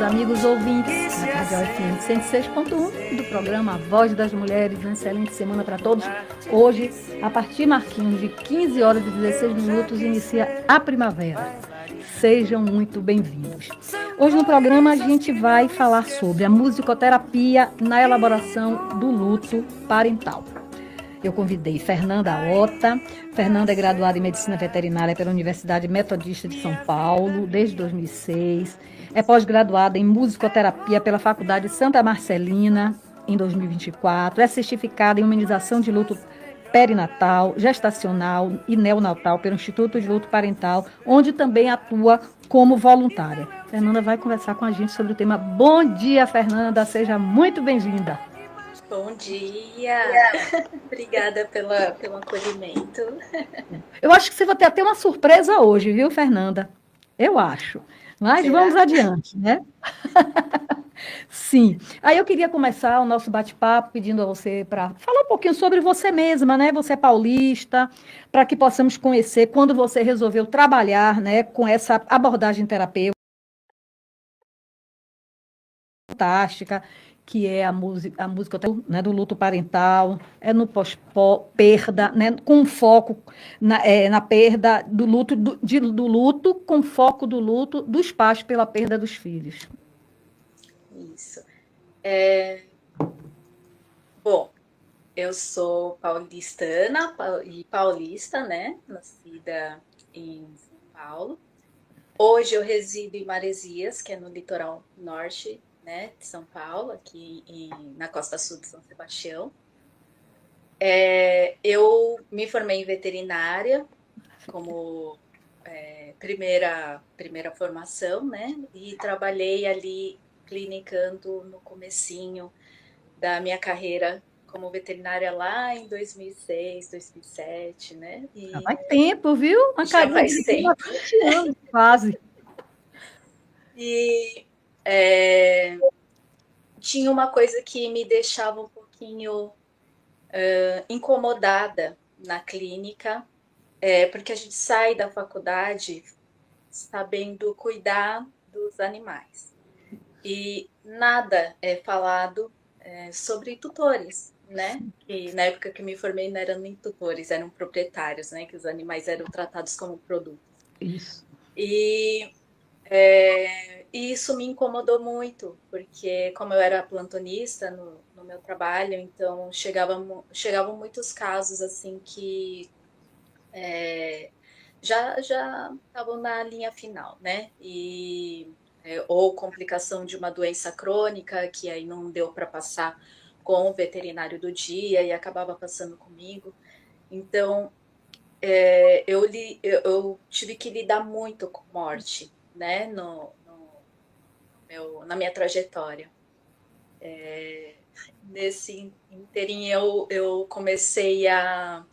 amigos ouvintes da Rádio FM 106.1 do programa A Voz das Mulheres. Uma excelente semana para todos. Hoje, a partir, Marquinhos, de 15 horas e 16 minutos, inicia a primavera. Sejam muito bem-vindos. Hoje no programa a gente vai falar sobre a musicoterapia na elaboração do luto parental. Eu convidei Fernanda Ota. Fernanda é graduada em Medicina Veterinária pela Universidade Metodista de São Paulo, desde 2006. É pós-graduada em Musicoterapia pela Faculdade Santa Marcelina, em 2024. É certificada em Humanização de Luto Perinatal, Gestacional e Neonatal pelo Instituto de Luto Parental, onde também atua como voluntária. Fernanda vai conversar com a gente sobre o tema. Bom dia, Fernanda. Seja muito bem-vinda. Bom dia! Obrigada pelo acolhimento. Eu acho que você vai ter até uma surpresa hoje, viu, Fernanda? Eu acho. Mas Será? vamos adiante, né? Sim. Aí eu queria começar o nosso bate-papo pedindo a você para falar um pouquinho sobre você mesma, né? Você é paulista, para que possamos conhecer quando você resolveu trabalhar, né, com essa abordagem terapêutica fantástica, que é a música, né, do luto parental, é no pós-perda, né, com foco na perda do luto, do luto, com foco do luto dos pais pela perda dos filhos. Isso. Bom, eu sou paulistana e paulista, né? Nascida em São Paulo. Hoje eu resido em Maresias, que é no litoral norte, né, de São Paulo, na Costa Sul de São Sebastião. Eu me formei em veterinária como primeira formação, né? E trabalhei ali clinicando no comecinho da minha carreira como veterinária lá em 2006, 2007, né? Já faz tempo, viu? Uma Já carinha faz de tempo. 20 anos, quase. E tinha uma coisa que me deixava um pouquinho incomodada na clínica, porque a gente sai da faculdade sabendo cuidar dos animais. E nada é falado sobre tutores, né? Que na época que me formei não eram nem tutores, eram proprietários, né? Que os animais eram tratados como produtos. Isso. E isso me incomodou muito, porque como eu era plantonista no meu trabalho, então chegavam muitos casos assim que já estavam na linha final, né? Ou complicação de uma doença crônica, que aí não deu para passar com o veterinário do dia e acabava passando comigo. Então, eu tive que lidar muito com morte, né? Na minha trajetória. Nesse inteirinho, eu comecei a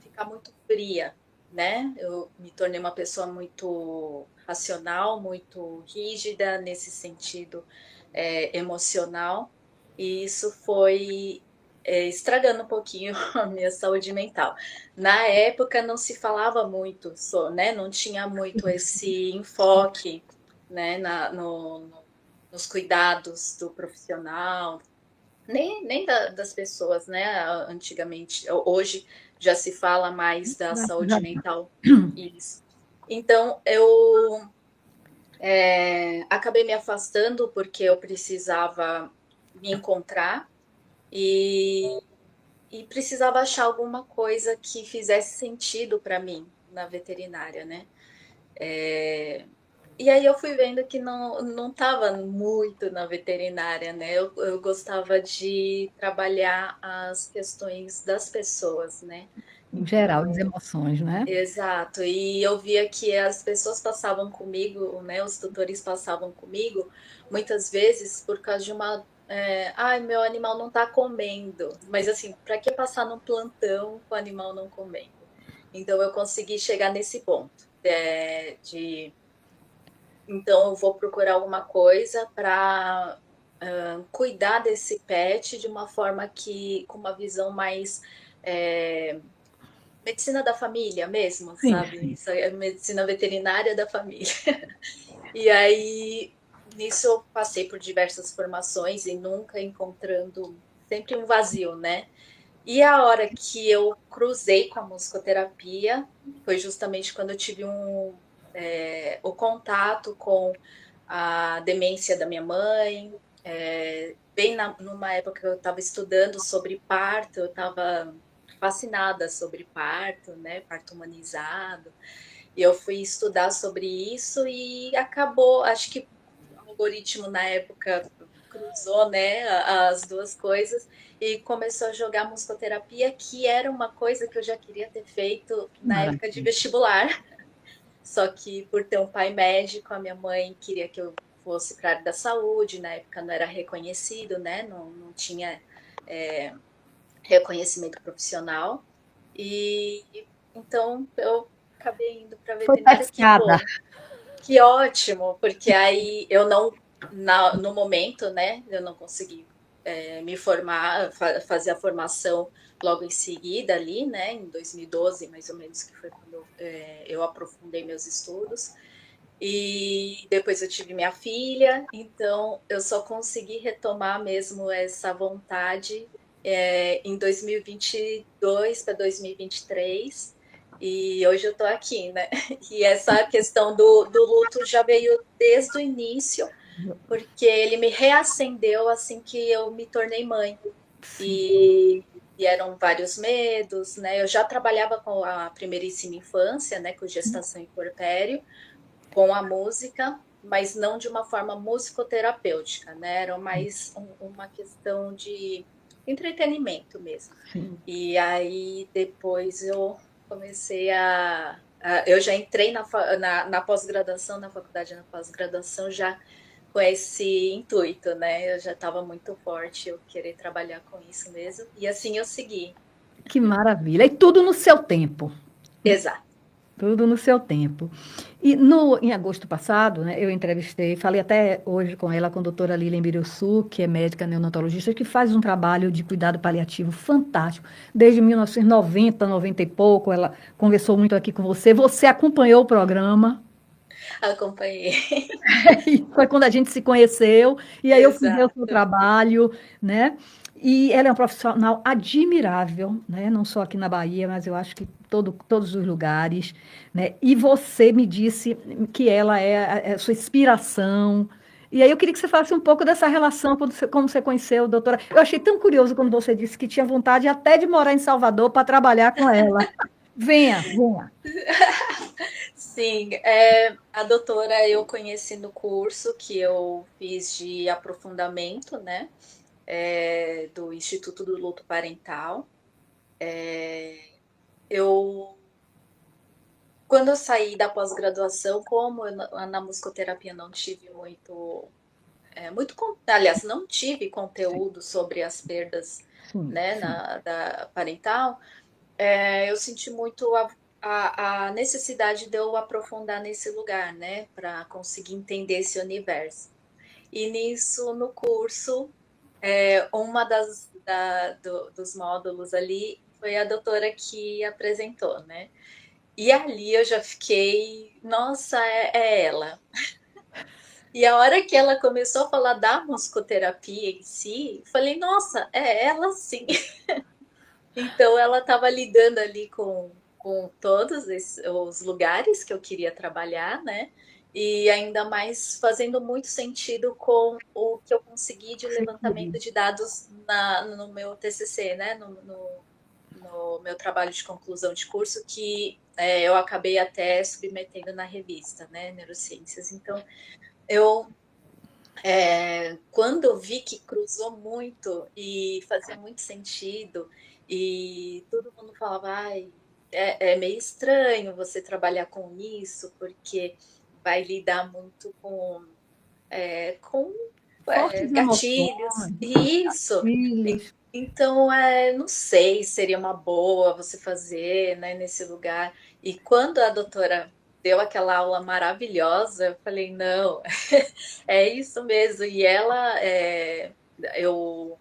ficar muito fria, né? Eu me tornei uma pessoa muito racional, muito rígida nesse sentido emocional, e isso foi estragando um pouquinho a minha saúde mental. Na época não se falava muito, né? Não tinha muito esse enfoque, né? Nos cuidados do profissional, nem das pessoas, né? Antigamente, hoje já se fala mais da saúde mental. Isso. Então, eu acabei me afastando porque eu precisava me encontrar e, e precisava achar alguma coisa que fizesse sentido para mim na veterinária, né? E aí eu fui vendo que não estava muito na veterinária, né? Eu gostava de trabalhar as questões das pessoas, né? Em geral, das Então, emoções, né? exato. E eu via que as pessoas passavam comigo, né? Os tutores passavam comigo, muitas vezes por causa de uma. Ai, meu animal não está comendo. Mas assim, para que passar num plantão com o animal não comendo? Então eu consegui chegar nesse ponto de então, eu vou procurar alguma coisa para cuidar desse pet de uma forma com uma visão mais medicina da família mesmo, Sim, sabe? sim. Isso é medicina veterinária da família. E aí, nisso eu passei por diversas formações e nunca encontrando, sempre um vazio, né? E a hora que eu cruzei com a musicoterapia foi justamente quando eu tive o contato com a demência da minha mãe, numa época que eu estava estudando sobre parto, eu estava fascinada sobre parto, né, parto humanizado, e eu fui estudar sobre isso e acabou, acho que o algoritmo na época cruzou, né, as duas coisas e começou a jogar musicoterapia, que era uma coisa que eu já queria ter feito Que na época de maravilha. vestibular. Só que por ter um pai médico, a minha mãe queria que eu fosse para a área da saúde, na época não era reconhecido, né? Não tinha é, reconhecimento profissional. E então eu acabei indo para Foi veterinária, que pescada. bom, que ótimo, porque aí eu não, no momento, né, eu não consegui me formar, fazer a formação logo em seguida ali, né, em 2012, mais ou menos, que foi quando eu aprofundei meus estudos. E depois eu tive minha filha, então eu só consegui retomar mesmo essa vontade em 2022 para 2023. E hoje eu estou aqui, né? E essa questão do luto já veio desde o início, porque ele me reacendeu assim que eu me tornei mãe. Sim. E eram vários medos, né? Eu já trabalhava com a primeiríssima infância, né? Com gestação e puerpério, com a música, mas não de uma forma musicoterapêutica, né? Era mais uma questão de entretenimento mesmo. Sim. E aí depois eu comecei eu já entrei na pós-graduação, na faculdade na pós-graduação, já com esse intuito, né? Eu já estava muito forte, eu querer trabalhar com isso mesmo. E assim eu segui. Que maravilha. E tudo no seu tempo. Exato. Tudo no seu tempo. E em agosto passado, né, eu entrevistei, falei até hoje com ela, com a doutora Lilian Birussu, que é médica neonatologista, que faz um trabalho de cuidado paliativo fantástico. Desde 1990, 90 e pouco, ela conversou muito aqui com você. Você acompanhou o programa. Acompanhei. E foi quando a gente se conheceu, e aí eu fui ver o seu Exato. trabalho, né? E ela é uma profissional admirável, né? Não só aqui na Bahia, mas eu acho que todos os lugares, né? E você me disse que ela é a sua inspiração. E aí eu queria que você falasse um pouco dessa relação, como você conheceu, doutora. Eu achei tão curioso quando você disse que tinha vontade até de morar em Salvador para trabalhar com ela. Venha, venha. Sim, a doutora eu conheci no curso que eu fiz de aprofundamento, né, do Instituto do Luto Parental. Eu, quando eu saí da pós-graduação, como na musicoterapia não tive aliás, não tive Sim, conteúdo sobre as perdas, sim, né, sim. da parental, eu senti muito a necessidade de eu aprofundar nesse lugar, né, para conseguir entender esse universo. E nisso, no curso, uma dos módulos ali foi a doutora que apresentou, né? E ali eu já fiquei, nossa, é ela. E a hora que ela começou a falar da musicoterapia em si, eu falei, nossa, é ela sim. Então ela estava lidando ali com todos os lugares que eu queria trabalhar, né? E ainda mais fazendo muito sentido com o que eu consegui de Você levantamento queria. de dados no meu TCC, né? No meu trabalho de conclusão de curso, que eu acabei até submetendo na revista, né? Neurociências. Então, eu quando eu vi que cruzou muito e fazia muito sentido, e todo mundo falava, ai, é meio estranho você trabalhar com isso, porque vai lidar muito com Fortes gatilhos. emoções, Isso. filhos. Então, não sei, seria uma boa você fazer, né, nesse lugar. E quando a doutora deu aquela aula maravilhosa, eu falei, não, é isso mesmo. E eu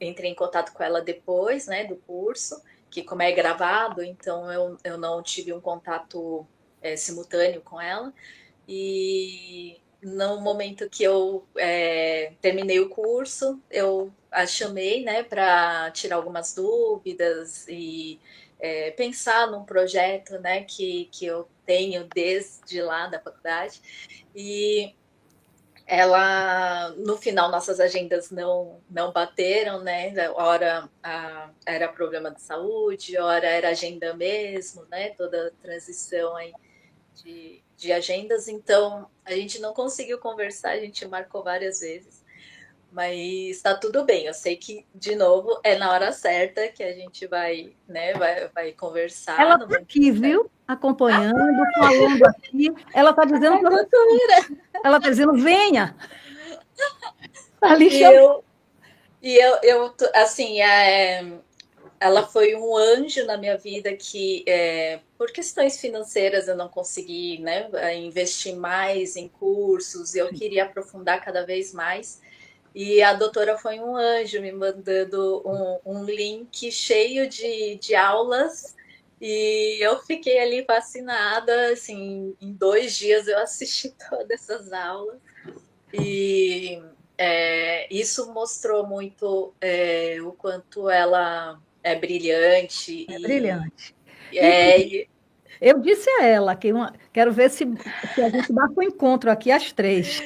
entrei em contato com ela depois, né, do curso, que como é gravado, então eu não tive um contato simultâneo com ela. E no momento que eu terminei o curso, eu a chamei, né, para tirar algumas dúvidas e pensar num projeto, né, que eu tenho desde lá da faculdade. E ela, no final, nossas agendas não bateram, né? Hora era problema de saúde, hora era agenda mesmo, né? Toda a transição aí de agendas, então a gente não conseguiu conversar, a gente marcou várias vezes, mas está tudo bem. Eu sei que, de novo, é na hora certa que a gente vai, né, vai Ela conversar no está momento aqui, certo. viu? Acompanhando, falando aqui. Ela está dizendo, Ai, doutora! ela está dizendo, venha, está ali E chamando. assim, ela foi um anjo na minha vida que, por questões financeiras, eu não consegui, né, investir mais em cursos, eu queria aprofundar cada vez mais. E a doutora foi um anjo me mandando um link cheio de aulas. E eu fiquei ali fascinada, assim, em 2 dias eu assisti todas essas aulas. E isso mostrou muito o quanto ela é brilhante É brilhante. é, e- Eu disse a ela que quero ver se a gente marca um encontro aqui às 3.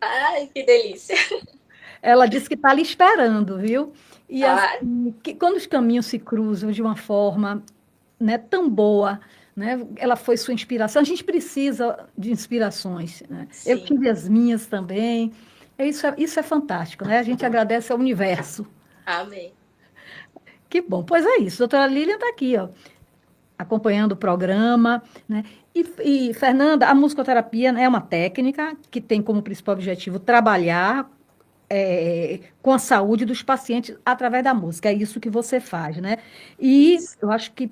ai, que delícia. Ela disse que está ali esperando, viu? E Ah, assim, que quando os caminhos se cruzam de uma forma, né, tão boa, né? Ela foi sua inspiração. A gente precisa de inspirações, né? Eu sim, tive as minhas também. Isso é fantástico, né? A gente agradece ao universo. amém. Que bom. Pois é isso. Doutora Lilian está aqui, ó, acompanhando o programa, né? Fernanda, a musicoterapia, né, é uma técnica que tem como principal objetivo trabalhar com a saúde dos pacientes através da música. É isso que você faz, né? E Isso. eu acho que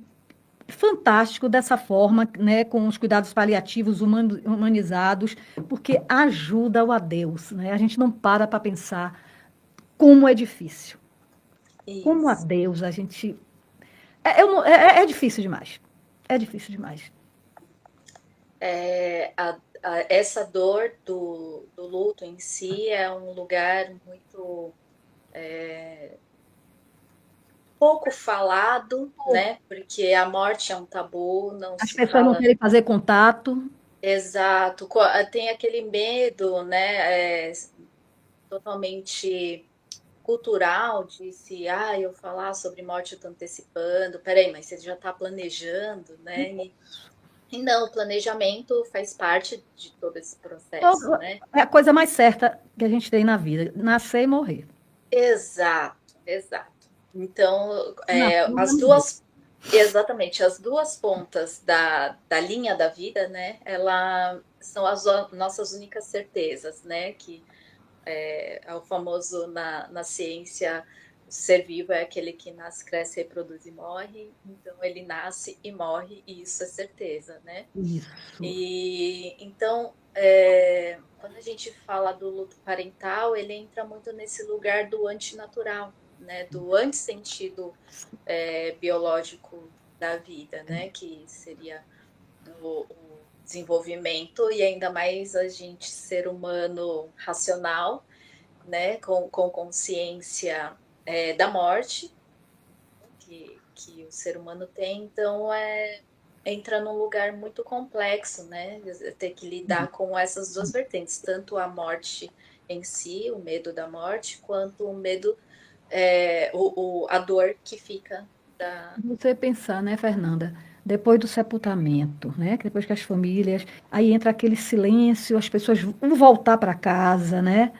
fantástico dessa forma, né, com os cuidados paliativos humanizados, porque ajuda o adeus, né? A gente não para pensar como é difícil. Como a Isso. Deus a gente. É difícil demais. É difícil demais. Essa dor do luto em si é um lugar muito pouco falado, né? Porque a morte é um tabu, não As se pessoas não fala querem fazer contato. exato. Tem aquele medo, né? Totalmente cultural de se, eu falar sobre morte, eu estou antecipando. Peraí, mas você já está planejando, né? E não, o planejamento faz parte de todo esse processo, né? É a coisa mais certa que a gente tem na vida, nascer e morrer. Exato, exato. Então, Nascer e as morrer. duas, exatamente, as duas pontas da linha da vida, né? Ela são as nossas únicas certezas, né? Que é o famoso na ciência, o ser vivo é aquele que nasce, cresce, reproduz e morre. Então, ele nasce e morre, e isso é certeza, né? Isso. E então, quando a gente fala do luto parental, ele entra muito nesse lugar do antinatural, né? Do antissentido biológico da vida, né? Que seria o desenvolvimento e ainda mais a gente ser humano racional, né? Com consciência da morte que o ser humano tem. Então, entra num lugar muito complexo, né? Ter que lidar com essas duas vertentes, tanto a morte em si, o medo da morte, quanto o medo, a dor que fica da. Você pensar, né, Fernanda? Depois do sepultamento, né? Que depois que as famílias, aí entra aquele silêncio, as pessoas vão voltar para casa, né?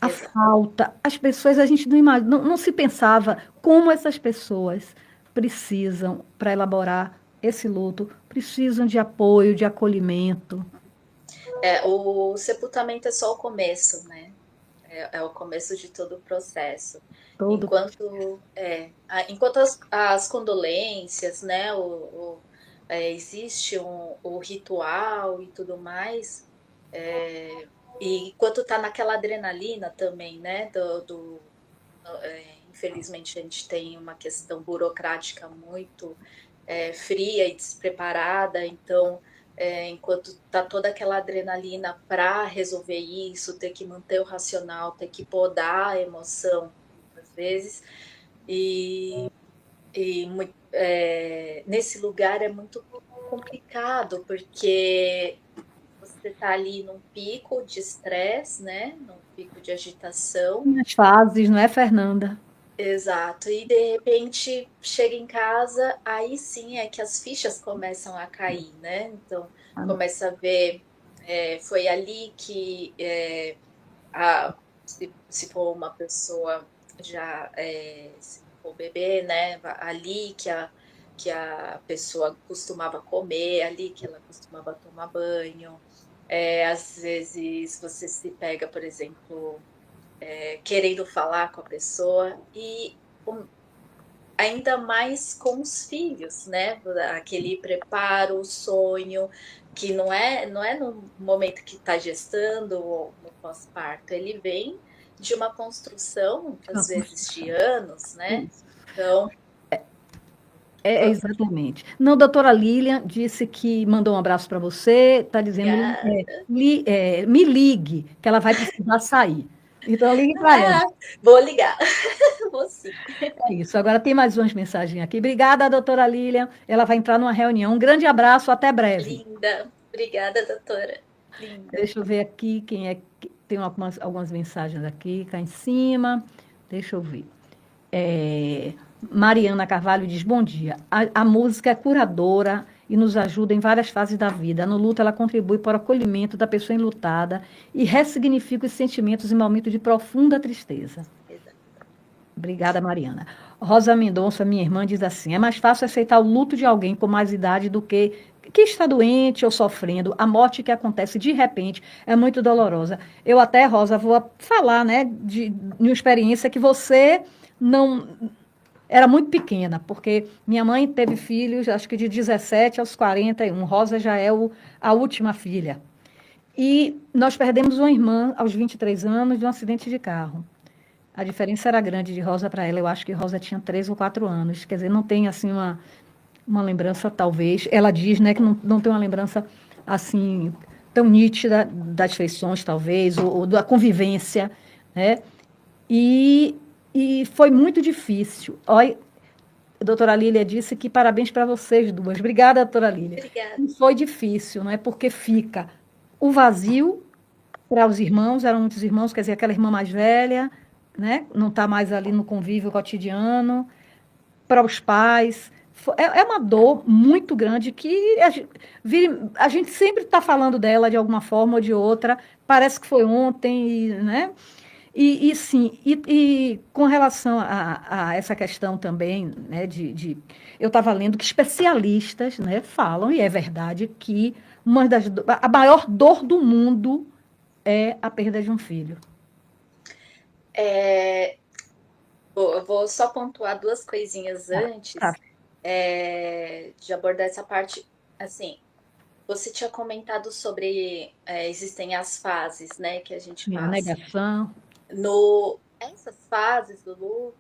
A Exato. falta, as pessoas, a gente não imagina, não se pensava como essas pessoas precisam para elaborar esse luto, precisam de apoio, de acolhimento, O sepultamento é só o começo, né? É o começo de todo o processo. todo. Enquanto as condolências, né, existe o ritual e tudo mais, e enquanto está naquela adrenalina também, né, infelizmente a gente tem uma questão burocrática muito fria e despreparada, então enquanto tá toda aquela adrenalina para resolver isso, ter que manter o racional, ter que podar a emoção, muitas vezes, e, nesse lugar é muito complicado, porque você está ali num pico de estresse, né? Num pico de agitação. As fases, não é, Fernanda? Exato. E de repente chega em casa, aí sim é que as fichas começam a cair, né? Então começa a ver, foi ali que se for uma pessoa já, se for bebê, né? Ali que a pessoa costumava comer, ali que ela costumava tomar banho. Às vezes você se pega, por exemplo, querendo falar com a pessoa e ainda mais com os filhos, né? Aquele preparo, o sonho, que não é no momento que está gestando ou no pós-parto, ele vem de uma construção, muitas vezes de anos, né? Isso. Então, Exatamente. Não, doutora Lilian disse que mandou um abraço para você, está dizendo, obrigada. me ligue, que ela vai precisar sair. Então, ligue para ela. Ah, vou ligar, vou sim. É isso. Agora tem mais umas mensagens aqui. Obrigada, doutora Lilian. Ela vai entrar numa reunião. Um grande abraço, até breve. Linda, obrigada, doutora. Linda. Deixa eu ver aqui quem é que tem algumas mensagens aqui, cá em cima. Deixa eu ver. É, Mariana Carvalho diz: Bom dia. A música é curadora e nos ajuda em várias fases da vida. No luto, ela contribui para o acolhimento da pessoa enlutada e ressignifica os sentimentos em momentos de profunda tristeza. Obrigada, Mariana. Rosa Mendonça, minha irmã, diz assim: é mais fácil aceitar o luto de alguém com mais idade do que está doente ou sofrendo. A morte que acontece de repente é muito dolorosa. Eu até, Rosa, vou falar, né, de uma experiência que você não era muito pequena, porque minha mãe teve filhos, acho que de 17 aos 41. Rosa já é a última filha. E nós perdemos uma irmã aos 23 anos de um acidente de carro. A diferença era grande de Rosa para ela. Eu acho que Rosa tinha 3 ou 4 anos. Quer dizer, não tem assim uma lembrança, talvez. Ela diz, né, que não tem uma lembrança assim tão nítida das feições, talvez, ou da convivência, né? E, e foi muito difícil. Olha, a doutora Lília disse que parabéns para vocês duas. Obrigada, doutora Lília. Obrigada. E foi difícil, não é? Porque fica o vazio para os irmãos, eram muitos irmãos, quer dizer, aquela irmã mais velha, né? Não está mais ali no convívio cotidiano, para os pais. É uma dor muito grande que a gente sempre está falando dela de alguma forma ou de outra. Parece que foi ontem, né? E sim, e com relação a essa questão também, né, eu estava lendo que especialistas, né, falam, e é verdade, que a maior dor do mundo é a perda de um filho. É, eu vou só pontuar duas coisinhas Tá, tá. antes, de abordar essa parte. Assim, você tinha comentado sobre existem as fases, né, que a gente A passa. negação, Essas fases do luto,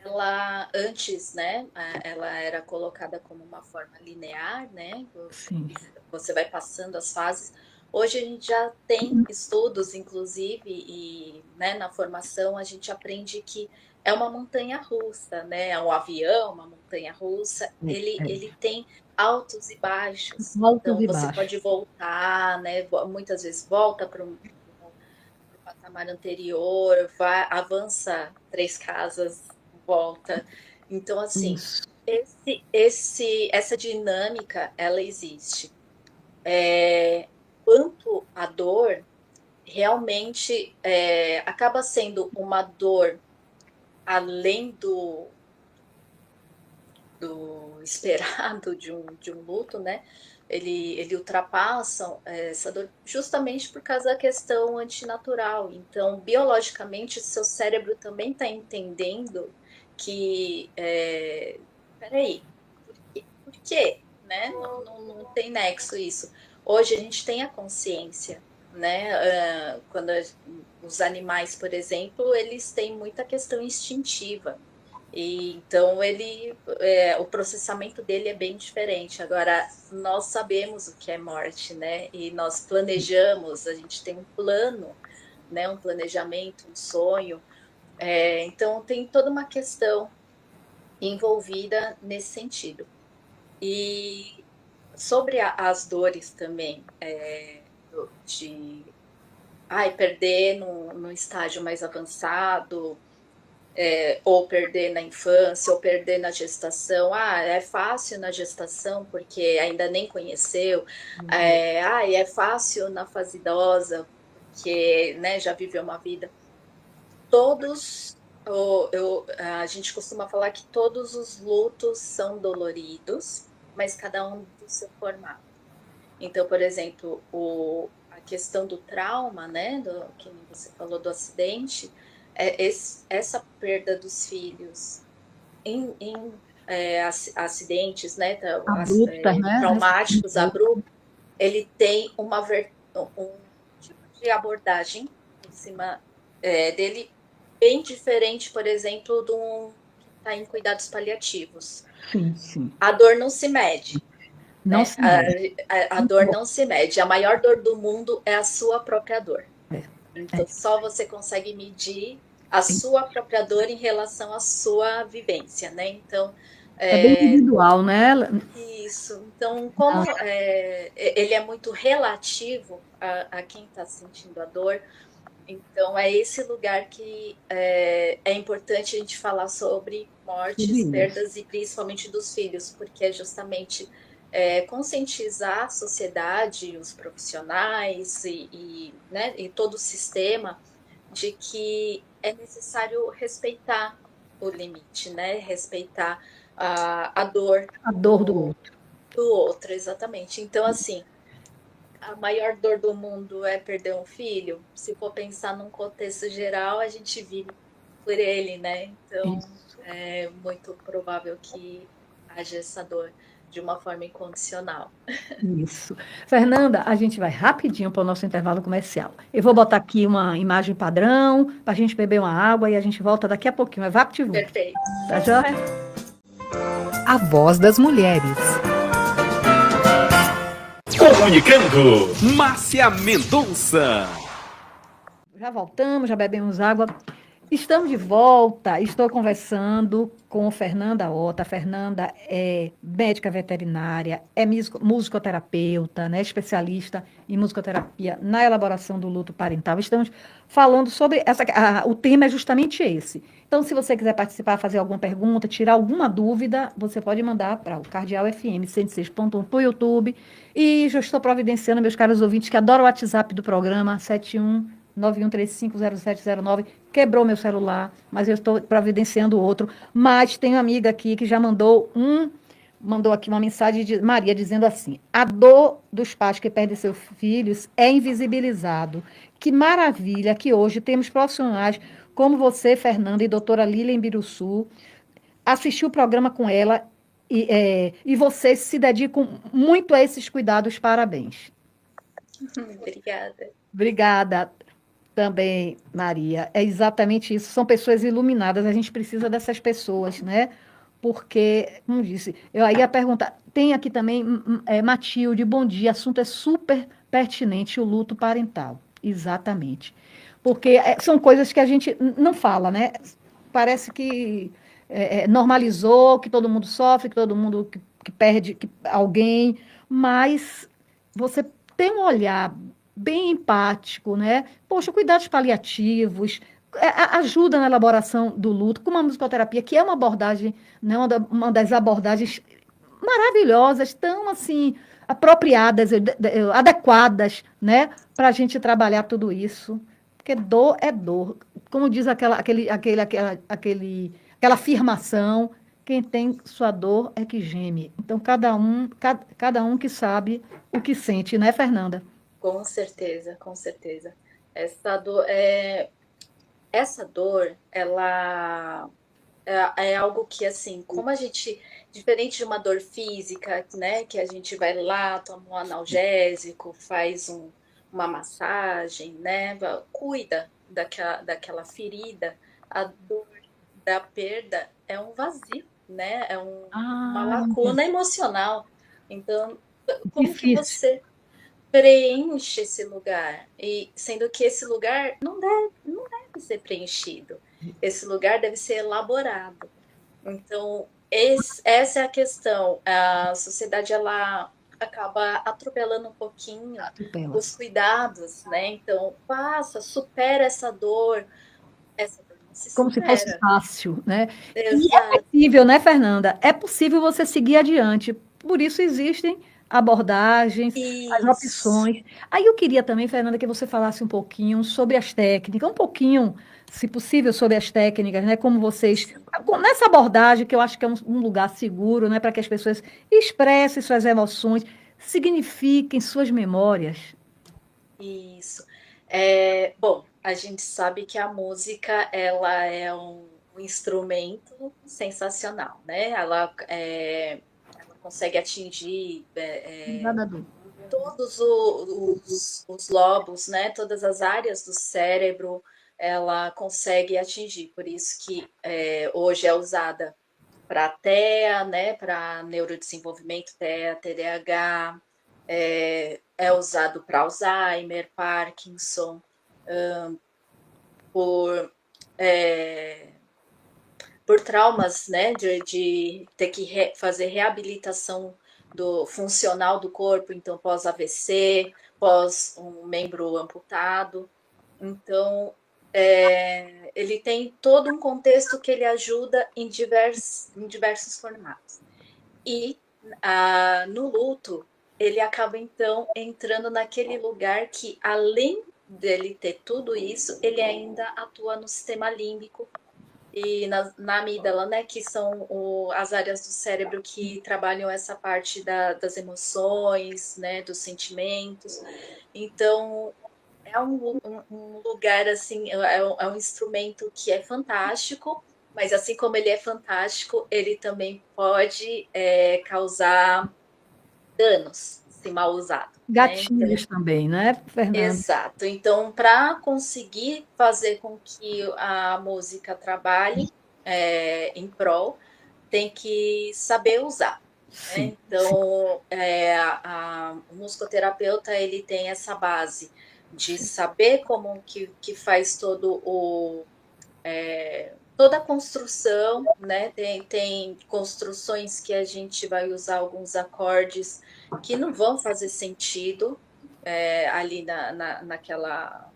ela antes, né, ela era colocada como uma forma linear, né? sim. Você vai passando as fases. Hoje a gente já tem estudos, inclusive, e né, na formação a gente aprende que é uma montanha russa, né? É um avião, uma montanha russa. Ele tem altos e baixos. Altos Então e você baixos. pode voltar, né? Muitas vezes volta para o patamar anterior, vai, avança 3 casas, volta. Então, assim, Isso. essa dinâmica, ela existe. Quanto à dor, realmente acaba sendo uma dor além do esperado de um luto, né? Ele ultrapassa essa dor justamente por causa da questão antinatural. Então, biologicamente, seu cérebro também está entendendo que, peraí, por quê? Né? Não tem nexo isso. Hoje a gente tem a consciência, né? Quando os animais, por exemplo, eles têm muita questão instintiva. E então o processamento dele é bem diferente. Agora, nós sabemos o que é morte, né? E nós planejamos, a gente tem um plano, né? Um planejamento, um sonho. Então tem toda uma questão envolvida nesse sentido. E sobre as dores também, de perder no estágio mais avançado, ou perder na infância, ou perder na gestação. É fácil na gestação, porque ainda nem conheceu. É fácil na fase idosa, porque, né, já viveu uma vida. Todos, a gente costuma falar que todos os lutos são doloridos, mas cada um do seu formato. Então, por exemplo, a questão do trauma, né, que você falou do acidente, essa perda dos filhos em acidentes, né, Abruptas, né? traumáticos, abruptos, ele tem um tipo de abordagem em cima dele bem diferente, por exemplo, do que está em cuidados paliativos. Sim, sim. A dor não se mede. Não se mede. A dor não se mede. A maior dor do mundo é a sua própria dor. Então, só você consegue medir a sua própria dor em relação à sua vivência, né? Então, é bem individual, né? Isso. Então, como ele é muito relativo a quem está sentindo a dor, então é esse lugar que é importante a gente falar sobre mortes, perdas e principalmente dos filhos, porque é justamente conscientizar a sociedade, os profissionais né, e todo o sistema de que é necessário respeitar o limite, né? Respeitar a dor. A dor do outro. Do outro, exatamente. Então, assim, a maior dor do mundo é perder um filho. Se for pensar num contexto geral, a gente vive por ele, né? Então, é muito provável que haja essa dor de uma forma incondicional. Isso. Fernanda, a gente vai rapidinho para o nosso intervalo comercial. Eu vou botar aqui uma imagem padrão para a gente beber uma água e a gente volta daqui a pouquinho. É VaptVupt. Perfeito. Tá joia? A Voz das Mulheres. Comunicando, Márcia Mendonça. Já voltamos, já bebemos água. Estamos de volta. Estou conversando com Fernanda Ota. A Fernanda é médica veterinária, é musicoterapeuta, né, especialista em musicoterapia na elaboração do luto parental. Estamos falando sobre o tema é justamente esse. Então, se você quiser participar, fazer alguma pergunta, tirar alguma dúvida, você pode mandar para o Cardeal FM 106.1 para o YouTube. E já estou providenciando, meus caros ouvintes, que adoram o WhatsApp do programa, 7191350709. Quebrou meu celular, mas eu estou providenciando outro. Mas tem uma amiga aqui que já mandou aqui uma mensagem de Maria dizendo assim: a dor dos pais que perdem seus filhos é invisibilizado. Que maravilha que hoje temos profissionais como você, Fernanda, e doutora Lilian Biruçu, assistiu o programa com ela e vocês se dedicam muito a esses cuidados. Parabéns. Obrigada. Obrigada também, Maria. É exatamente isso. São pessoas iluminadas. A gente precisa dessas pessoas, né? Porque, como disse, eu ia perguntar. Tem aqui também Matilde, bom dia. Assunto é super pertinente, o luto parental. Exatamente. Porque são coisas que a gente não fala, né? Parece que normalizou, que todo mundo sofre, que todo mundo que perde alguém, mas você tem um olhar bem empático, né? Poxa, cuidados paliativos, ajuda na elaboração do luto, como a musicoterapia, que é uma abordagem, né, uma das abordagens maravilhosas, tão assim, apropriadas, adequadas, né, para a gente trabalhar tudo isso. Porque dor é dor. Como diz aquela afirmação, quem tem sua dor é que geme. Então, cada um que sabe o que sente, né, Fernanda? Com certeza, com certeza. Essa dor, ela é algo que, assim, como a gente, diferente de uma dor física, né, que a gente vai lá, toma um analgésico, faz uma massagem, né, cuida daquela ferida, a dor da perda é um vazio, né? É uma Ah, lacuna emocional. Então, como que difícil. você preenche esse lugar? E sendo que esse lugar não deve ser preenchido. Esse lugar deve ser elaborado. Então, essa é a questão. A sociedade ela acaba atropelando um pouquinho Atropela. os cuidados, né? Então, passa, supera essa dor não se Como se fosse supera. fácil, né? E é Exato. possível, né, Fernanda? É possível você seguir adiante. Por isso existem abordagens, as Isso. opções. Aí eu queria também, Fernanda, que você falasse um pouquinho sobre as técnicas, um pouquinho, se possível, sobre as técnicas, né? Como vocês, Sim. nessa abordagem, que eu acho que é um lugar seguro, né, para que as pessoas expressem suas emoções, signifiquem suas memórias. Isso. Bom, a gente sabe que a música ela é um instrumento sensacional, né? Ela consegue atingir Nadador. todos os lobos, né? Todas as áreas do cérebro, ela consegue atingir. Por isso que hoje é usada para TEA, né? Para neurodesenvolvimento, TEA, TDAH, é usado para Alzheimer, Parkinson, por, é, por traumas, né, de ter que fazer reabilitação do funcional do corpo, então pós AVC, pós um membro amputado. Então, ele tem todo um contexto que ele ajuda em diversos formatos. E no luto, ele acaba então entrando naquele lugar que, além dele ter tudo isso, ele ainda atua no sistema límbico e na amígdala, né, que são as áreas do cérebro que trabalham essa parte das emoções, né, dos sentimentos. Então, é um lugar, assim, é um instrumento que é fantástico, mas assim como ele é fantástico, ele também pode causar danos, se mal usado, né? Então, Gatilhos também, né, Fernanda? exato. Então, para conseguir fazer com que a música trabalhe em prol, tem que saber usar. Né? Sim, sim, Então, o musicoterapeuta ele tem essa base de sim. saber como que faz toda a construção, né? Tem construções que a gente vai usar alguns acordes que não vão fazer sentido ali naquela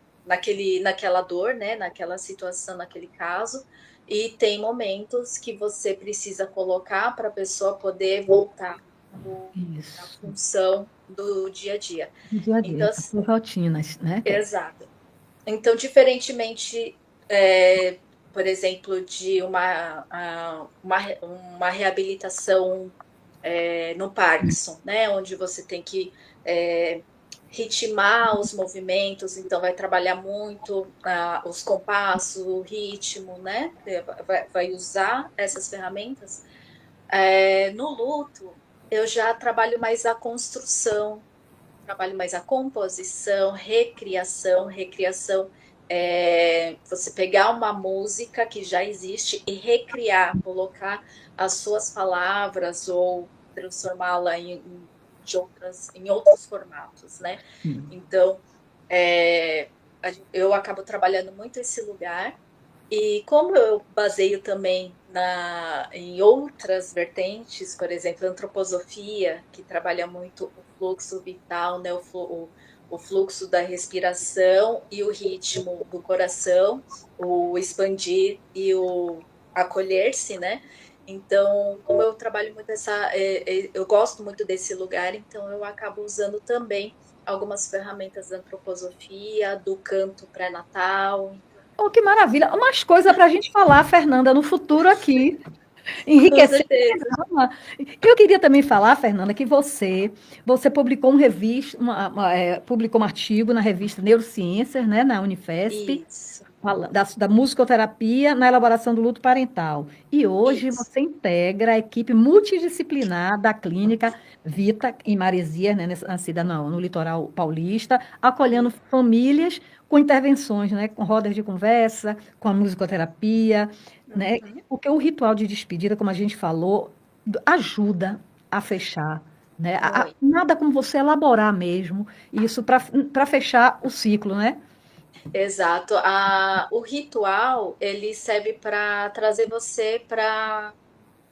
dor, né? Naquela situação, naquele caso. E tem momentos que você precisa colocar para a pessoa poder voltar à Isso. função do dia a dia. Do dia a dia, Então, das suas rotinas, né? exato. Então, diferentemente, por exemplo, de uma reabilitação no Parkinson, né, onde você tem que ritmar os movimentos, então vai trabalhar muito os compassos, o ritmo, né, vai usar essas ferramentas. No luto, eu já trabalho mais a construção, trabalho mais a composição, recriação, você pegar uma música que já existe e recriar, colocar as suas palavras ou transformá-la em outros formatos, né? Sim. Então, eu acabo trabalhando muito esse lugar e como eu baseio também em outras vertentes, por exemplo, a antroposofia, que trabalha muito o fluxo vital, né, o fluxo da respiração e o ritmo do coração, o expandir e o acolher-se, né? Então, como eu trabalho muito eu gosto muito desse lugar, então eu acabo usando também algumas ferramentas da antroposofia, do canto pré-natal. Oh, que maravilha! Umas coisas para a gente falar, Fernanda, no futuro aqui, Com enriquecer o certeza. programa. Eu queria também falar, Fernanda, que você publicou publicou um artigo na revista Neurociências, né, na Unifesp, Isso, da musicoterapia na elaboração do luto parental. E hoje isso, você integra a equipe multidisciplinar da clínica Vita, em Maresias, né, nascida no litoral paulista, acolhendo isso. famílias com intervenções, né? Com rodas de conversa, com a musicoterapia, né? Uhum. Porque o ritual de despedida, como a gente falou, ajuda a fechar, né? Muito. Nada como você elaborar mesmo isso para fechar o ciclo, né? Exato. O ritual, ele serve para trazer você para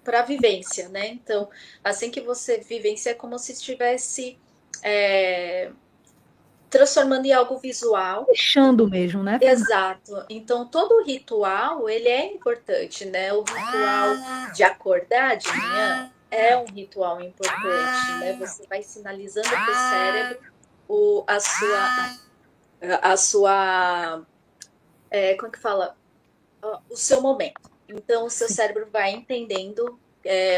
a vivência, né? Então, assim que você vivencia, é como se estivesse é, transformando em algo visual. Fechando mesmo, né, Fernanda? Exato. Então, todo ritual, ele é importante, né? O ritual de acordar de manhã é um ritual importante, né? Você vai sinalizando para o cérebro a sua, como que fala? O seu momento. Então, o seu Sim, cérebro vai entendendo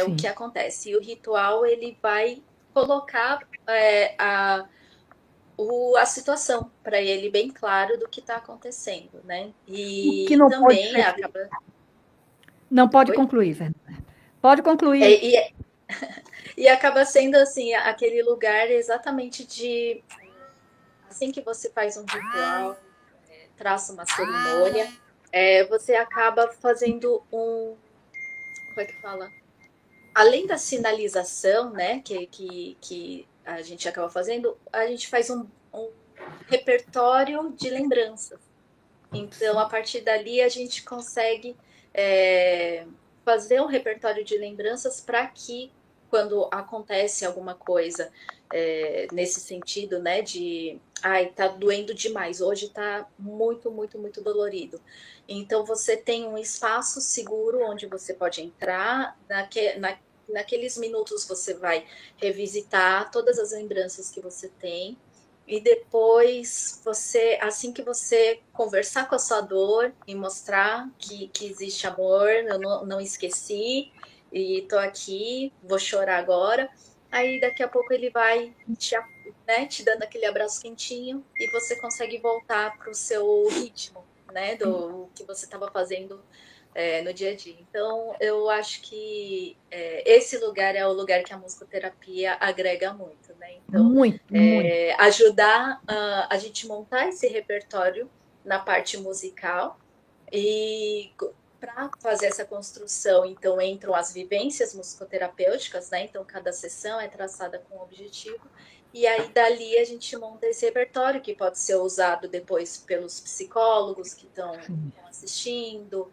o que sim. acontece. E o ritual, ele vai colocar a situação para ele bem claro do que está acontecendo, né? O que E não pode também ser feito. acaba. Não pode Oi? concluir, Fernanda. Pode concluir. É, e acaba sendo assim, aquele lugar exatamente de assim que você faz um ritual, traça uma cerimônia, você acaba fazendo como é que fala? Além da sinalização, né, que a gente acaba fazendo, a gente faz um repertório de lembranças. Então, a partir dali, a gente consegue é, fazer um repertório de lembranças para que, quando acontece alguma coisa nesse sentido, né, de, ai, tá doendo demais, hoje tá muito, muito, muito dolorido. Então, você tem um espaço seguro onde você pode entrar, naqueles minutos você vai revisitar todas as lembranças que você tem, e depois assim que você conversar com a sua dor e mostrar que existe amor, eu não esqueci e tô aqui, vou chorar agora. Aí daqui a pouco ele vai te dando aquele abraço quentinho e você consegue voltar para o seu ritmo, né? Do que você estava fazendo no dia a dia. Então, eu acho que esse lugar é o lugar que a musicoterapia agrega muito, né? Então, Muito, muito. ajudar a gente montar esse repertório na parte musical e para fazer essa construção, então entram as vivências musicoterapêuticas, né? Então cada sessão é traçada com um objetivo e aí dali a gente monta esse repertório que pode ser usado depois pelos psicólogos que estão assistindo,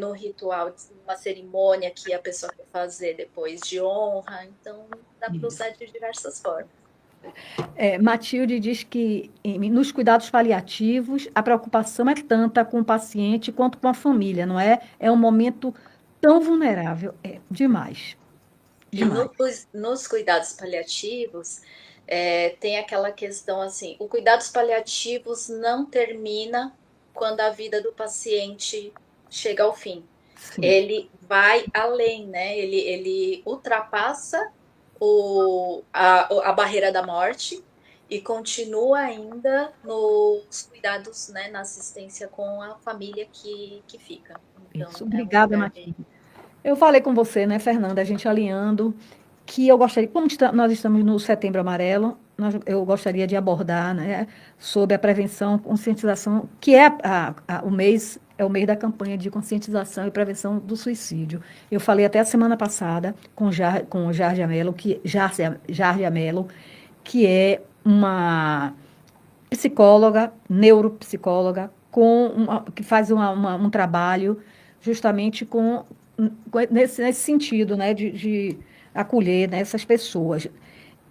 no ritual, uma cerimônia que a pessoa quer fazer depois de honra. Então dá para Isso. usar de diversas formas. Matilde diz que nos cuidados paliativos a preocupação é tanta com o paciente quanto com a família, não é? É um momento tão vulnerável. É demais, E demais. nos cuidados paliativos, tem aquela questão assim: o cuidados paliativos não termina quando a vida do paciente chega ao fim. Sim, Ele vai além, né? Ele ultrapassa a barreira da morte e continua ainda nos cuidados, né? Na assistência com a família que fica. isso. Então, é um Obrigada, lugar bem. Matilde. Eu falei com você, né, Fernanda, a gente alinhando, que eu gostaria, como nós estamos no Setembro Amarelo, eu gostaria de abordar, né, sobre a prevenção, conscientização, que é o mês, é o mês da campanha de conscientização e prevenção do suicídio. Eu falei até a semana passada com o Jardia Mello, Jardia Mello, que é uma psicóloga, neuropsicóloga, que faz um trabalho justamente nesse sentido, né, de acolher, né, essas pessoas.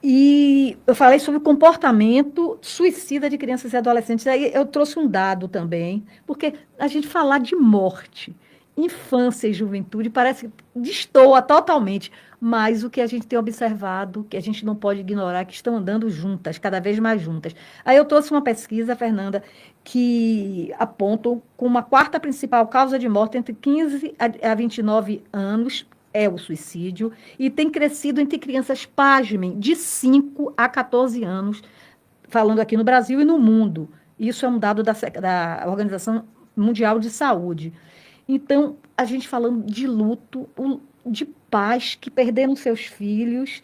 E eu falei sobre o comportamento suicida de crianças e adolescentes. Aí eu trouxe um dado também, porque a gente falar de morte, infância e juventude parece que destoa totalmente, mas o que a gente tem observado, que a gente não pode ignorar, que estão andando juntas, cada vez mais juntas. Aí eu trouxe uma pesquisa, Fernanda, que aponta como a quarta principal causa de morte entre 15 a 29 anos é o suicídio, e tem crescido entre crianças, pasmem, de 5 a 14 anos, falando aqui no Brasil e no mundo. Isso é um dado da Organização Mundial de Saúde. Então, a gente falando de luto, de pais que perderam seus filhos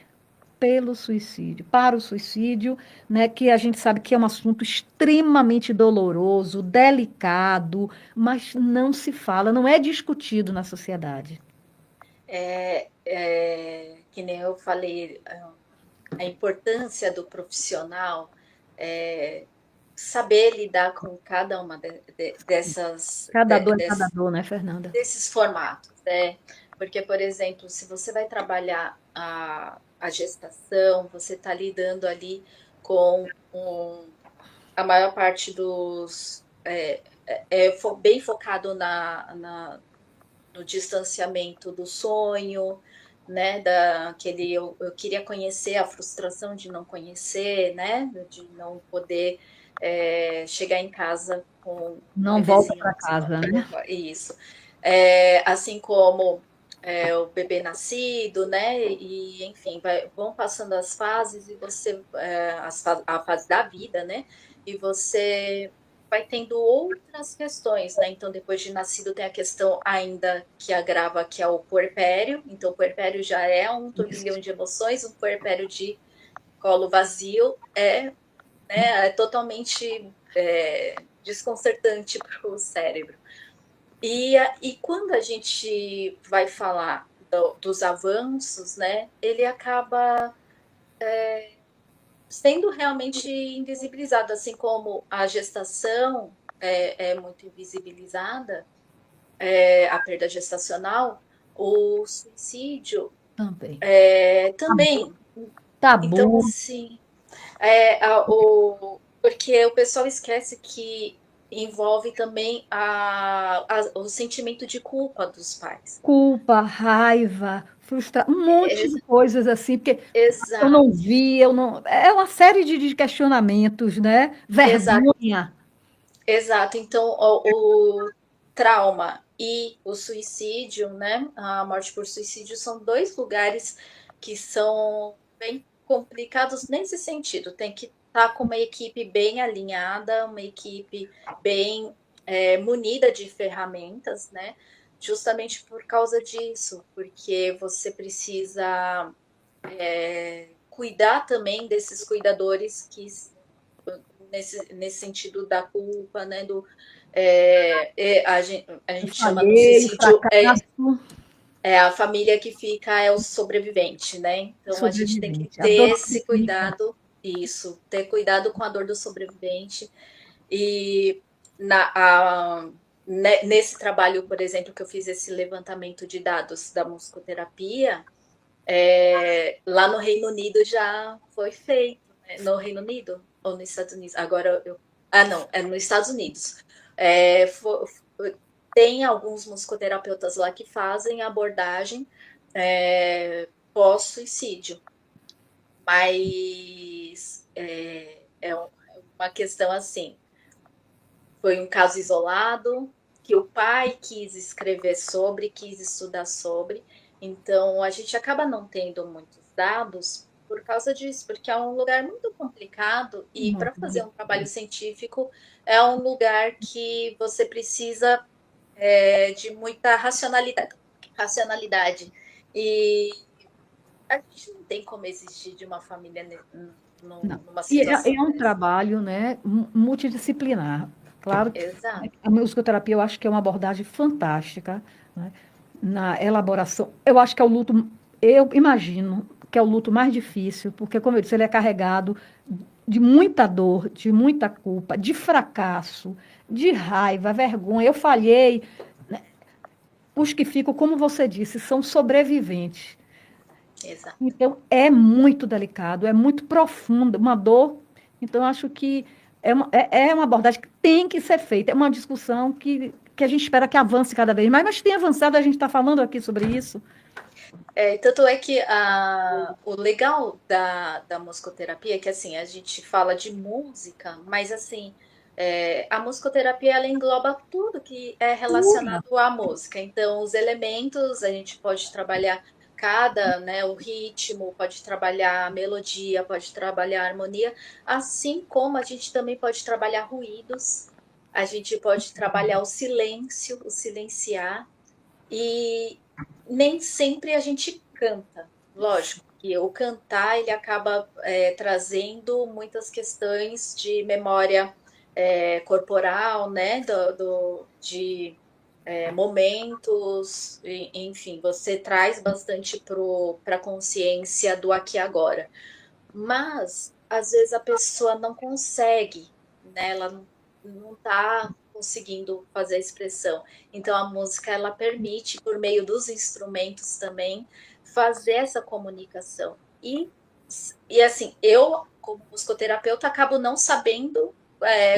pelo suicídio, para o suicídio, né, que a gente sabe que é um assunto extremamente doloroso, delicado, mas não se fala, não é discutido na sociedade. Que nem eu falei, a importância do profissional, é, saber lidar com cada uma Cada dor, né, Fernanda? desses formatos, né? Porque, por exemplo, se você vai trabalhar a gestação, você está lidando ali com a maior parte dos. Bem focado no distanciamento do sonho, né? Eu queria conhecer a frustração de não conhecer, né? De não poder chegar em casa com um Não volta bebezinho. para casa, né? Isso. Assim como o bebê nascido, né? E enfim, vão passando as fases e você a fase da vida, né? E você vai tendo outras questões, né? Então, depois de nascido, tem a questão ainda que agrava, que é o puerpério. Então, o puerpério já é um turbilhão de emoções, um puerpério de colo vazio é totalmente desconcertante para o cérebro. E quando a gente vai falar dos avanços, né, ele acaba sendo realmente invisibilizado, assim como a gestação é muito invisibilizada, a perda gestacional, o suicídio Também. também. Então, Tabu, assim, porque o pessoal esquece que envolve também o sentimento de culpa dos pais. culpa, raiva, frustração, um monte de coisas assim, porque eu não Exato, vi, eu não. É uma série de questionamentos, né? exato, Vergonha. exato. Então, o trauma e o suicídio, né? A morte por suicídio são dois lugares que são bem complicados nesse sentido. Tem que estar com uma equipe bem alinhada, uma equipe bem munida de ferramentas, né? Justamente por causa disso, porque você precisa cuidar também desses cuidadores que nesse sentido da culpa, né? A gente chama no Falhei, suicídio fracasso, a família que fica é o sobrevivente, né? Então a gente tem que sobrevivente. A ter dor que esse fica. cuidado, isso, ter cuidado com a dor do sobrevivente. E nesse trabalho, por exemplo, que eu fiz esse levantamento de dados da musicoterapia, lá no Reino Unido já foi feito, né? No Reino Unido ou nos Estados Unidos? Agora eu. Ah, não, é nos Estados Unidos. Tem alguns musicoterapeutas lá que fazem abordagem pós-suicídio, mas uma questão assim. Foi um caso isolado que o pai quis escrever sobre, quis estudar sobre. Então, a gente acaba não tendo muitos dados por causa disso, porque é um lugar muito complicado e para Muito fazer um delicado. trabalho científico é um lugar que você precisa de muita racionalidade. E a gente não tem como existir de uma família Não. numa E é situação um dessa. trabalho, né, multidisciplinar. Claro que Exato. a musicoterapia eu acho que é uma abordagem fantástica, né, na elaboração. Eu acho que é o luto, eu imagino que é o luto mais difícil, porque, como eu disse, ele é carregado de muita dor, de muita culpa, de fracasso, de raiva, vergonha. Eu falhei. Os que ficam, como você disse, são sobreviventes. Exato. Então, é muito delicado, é muito profunda, uma dor. Então, eu acho que é uma abordagem que tem que ser feita, é uma discussão que a gente espera que avance cada vez mais, mas tem avançado, a gente está falando aqui sobre isso. Tanto é que o legal da musicoterapia é que assim, a gente fala de música, mas assim, a musicoterapia ela engloba tudo que é Tudo. relacionado à música. Então, os elementos a gente pode trabalhar né, o ritmo, pode trabalhar a melodia, pode trabalhar a harmonia, assim como a gente também pode trabalhar ruídos, a gente pode trabalhar o silêncio, o silenciar. E nem sempre a gente canta, lógico que o cantar ele acaba trazendo muitas questões de memória corporal, né? De momentos, enfim, você traz bastante para a consciência do aqui e agora. Mas, às vezes, a pessoa não consegue, né? Ela não está conseguindo fazer a expressão. Então, a música, ela permite, por meio dos instrumentos também, fazer essa comunicação. E assim, eu, como musicoterapeuta, acabo não sabendo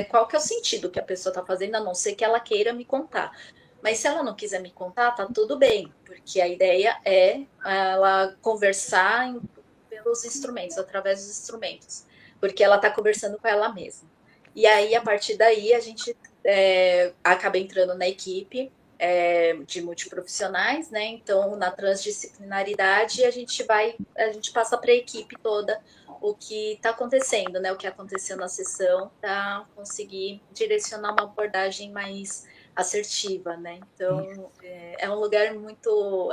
qual que é o sentido que a pessoa está fazendo, a não ser que ela queira me contar. Mas se ela não quiser me contar, tá tudo bem, porque a ideia é ela conversar pelos instrumentos, através dos instrumentos, porque ela está conversando com ela mesma. E aí, a partir daí, a gente acaba entrando na equipe de multiprofissionais, né? Então, na transdisciplinaridade, a gente passa para a equipe toda o que está acontecendo, né? O que aconteceu na sessão, para conseguir direcionar uma abordagem mais assertiva, né? Então, é um lugar muito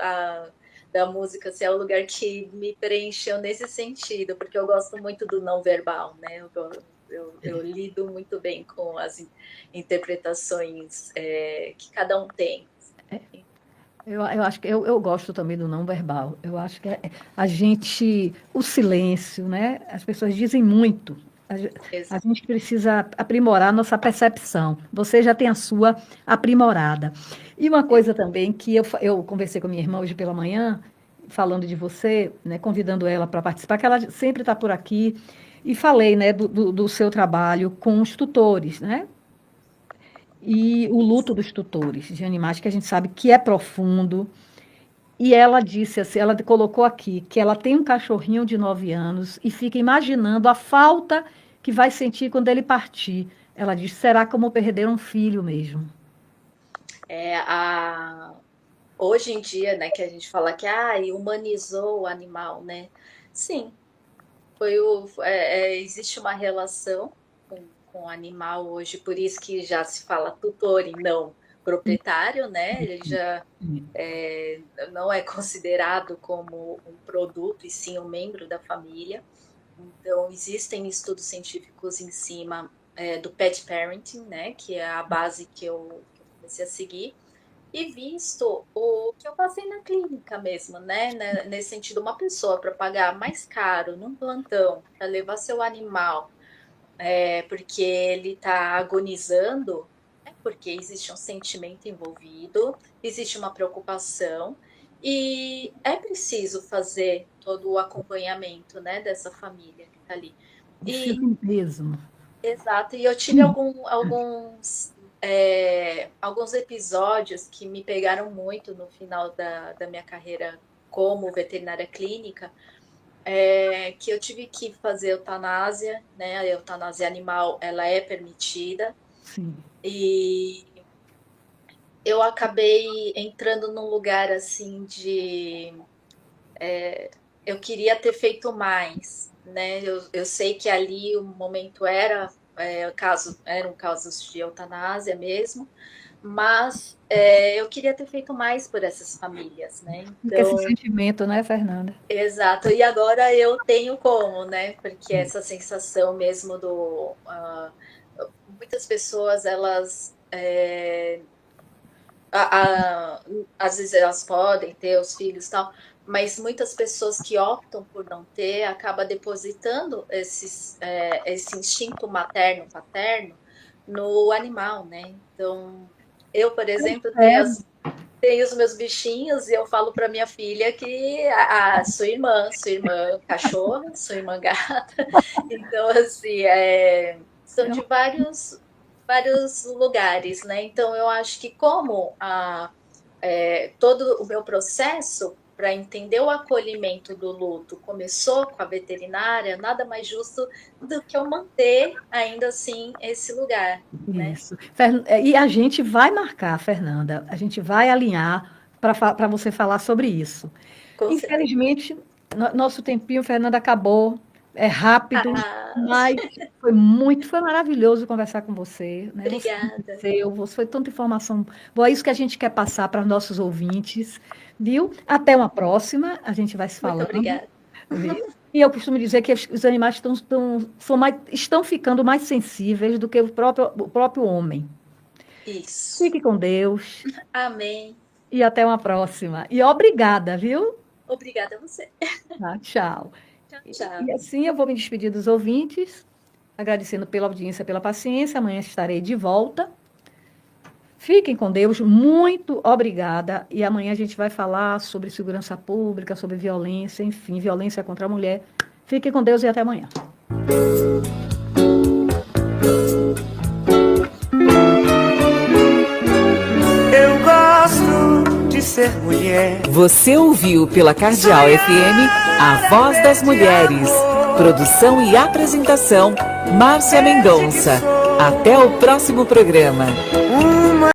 da música, assim, é um lugar que me preencheu nesse sentido, porque eu gosto muito do não verbal, né? Eu lido muito bem com as interpretações que cada um tem. Eu acho que eu gosto também do não verbal. Eu acho que o silêncio, né? As pessoas dizem muito. A gente precisa aprimorar a nossa percepção. Você já tem a sua aprimorada. E uma coisa também que eu conversei com a minha irmã hoje pela manhã, falando de você, né, convidando ela para participar, que ela sempre está por aqui, e falei, né, do seu trabalho com os tutores, né? E o luto dos tutores de animais, que a gente sabe que é profundo. E ela disse assim, ela colocou aqui que ela tem um cachorrinho de 9 anos e fica imaginando a falta que vai sentir quando ele partir. Ela disse, será como perder um filho mesmo? Hoje em dia, né, que a gente fala que humanizou o animal, né? Sim, existe uma relação com o animal hoje, por isso que já se fala tutor e não proprietário, né? Ele já não é considerado como um produto, e sim um membro da família. Então, existem estudos científicos em cima do pet parenting, né? Que é a base que eu comecei a seguir. E visto o que eu passei na clínica mesmo, né? Nesse sentido, uma pessoa para pagar mais caro num plantão, para levar seu animal, porque ele está agonizando, porque existe um sentimento envolvido, existe uma preocupação, e é preciso fazer todo o acompanhamento, né, dessa família que está ali. Mesmo. Exato, e eu tive alguns episódios que me pegaram muito no final da minha carreira como veterinária clínica, que eu tive que fazer eutanásia, né? A eutanásia animal, ela é permitida. Sim. E eu acabei entrando num lugar assim eu queria ter feito mais, né? Eu sei que ali o momento eram casos de eutanásia mesmo, mas eu queria ter feito mais por essas famílias, né? Então, esse sentimento, né, Fernanda? Exato, e agora eu tenho como, né? Porque essa sensação mesmo muitas pessoas, elas às vezes elas podem ter os filhos e tal, mas muitas pessoas que optam por não ter acabam depositando esse instinto materno-paterno no animal, né? Então, eu, por exemplo, tenho os meus bichinhos e eu falo para minha filha que sua irmã cachorra, sua irmã gata. Então, assim, são de vários lugares, né? Então, eu acho que como todo o meu processo para entender o acolhimento do luto começou com a veterinária, nada mais justo do que eu manter ainda assim esse lugar. Isso. Né? E a gente vai marcar, Fernanda, a gente vai alinhar para você falar sobre isso. Infelizmente, nosso tempinho, Fernanda, acabou. É rápido, mas foi maravilhoso conversar com você. Né? Obrigada. Você foi tanta informação boa. É isso que a gente quer passar para os nossos ouvintes, viu? Até uma próxima, a gente vai se falando. Muito obrigada. Viu? E eu costumo dizer que os animais estão ficando mais sensíveis do que o próprio homem. Isso. Fique com Deus. Amém. E até uma próxima. E obrigada, viu? Obrigada a você. Tá, tchau. Tchau. E assim eu vou me despedir dos ouvintes, agradecendo pela audiência, pela paciência. Amanhã estarei de volta. Fiquem com Deus, muito obrigada. E amanhã a gente vai falar sobre segurança pública, sobre violência, enfim, violência contra a mulher. Fiquem com Deus e até amanhã. Eu gosto de ser mulher. Você ouviu pela Cardeal FM A Voz das Mulheres. Produção e apresentação, Márcia Mendonça. Até o próximo programa.